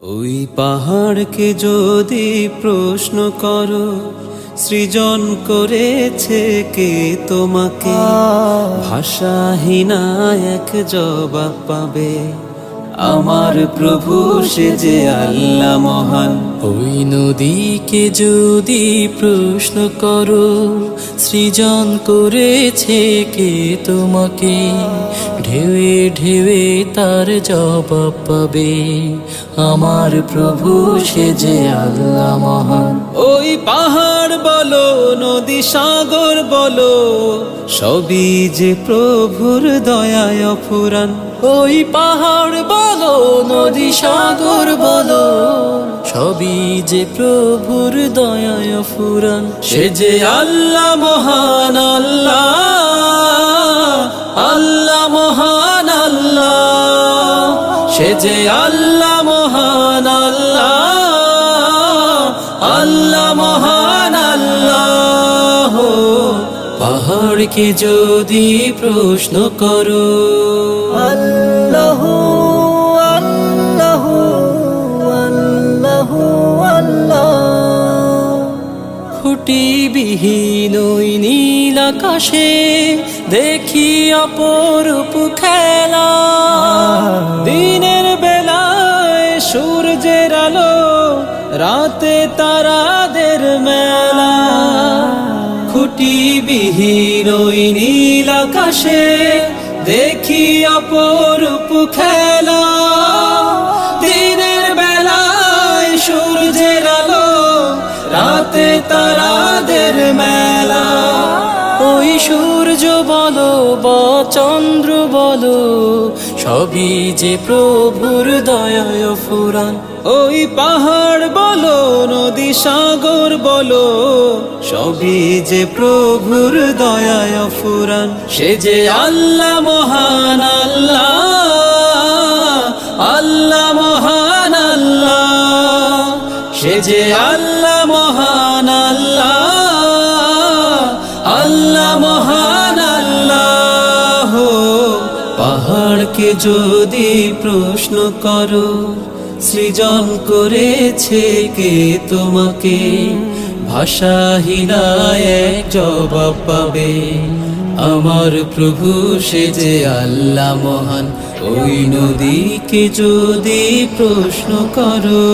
ওই পাহাড়কে যদি প্রশ্ন করো, সৃজন করেছে কে তোমাকে? ভাষাহীনা এক জবাব পাবে, আমার প্রভু সে যে আল্লাহ মহান। ওই নদীকে যদি প্রশ্ন করো, সৃজন করেছে কে তোমাকে? ঢেউে ঢেউে তার জবাব পাবে, আমার প্রভু সে যে আল্লাহ মহান। ওই পাহাড় বলো, নদী সাগর বলো, সবই যে প্রভুর দয়ায় অফুরান। ওই পাহাড় বলো, নদী সাগর বলো, সবই যে প্রভুর দয়ায় ফুরান। সে যে আল্লাহ মহান, আল্লাহ আল্লাহ মহান আল্লাহ, সে যে আল্লাহ মহান, আল্লাহ আল্লাহ মহান আল্লাহ। পাহাড়কে যদি প্রশ্ন করো, আল্লাহ আল্লাহ আল্লাহ আল্লাহ। খুঁটিবিহীন ওই নীল আকাশে দেখি অপরূপ খেলা, দিনের বেলায় সূর্যের আলো, রাতে তারাদের মেলা। খুঁটিবিহীন ওই নীল আকাশে দেখি অপরূপ খেলা, দিনের বেলায় সূর্যের আলো, রাতে তারাদের মেলা। ওই সূর্য বলো বা চন্দ্র বলো, সবই যে প্রভুর দয়ায় ফুরান। ওই পাহাড় বলো, নদী সাগর বলো, সবই যে প্রভুর দয়ায় ফুরান। সে যে আল্লাহ মহান, আল্লাহ আল্লাহ মহান আল্লাহ, সে যে আল্লাহ মহান, আল্লাহ আল্লাহ মহান আল্লাহ। পাহাড়কে যদি প্রশ্ন করো, সৃজন করেছে কে তোমাকে? ভাষাহীনা এক জবাব পাবে, আমার প্রভু সে যে আল্লাহ মহান। ওই নদীকে যদি প্রশ্ন করো,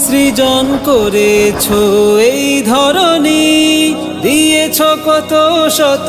সৃজন করেছো এই ধরনী, দিয়েছ কত শত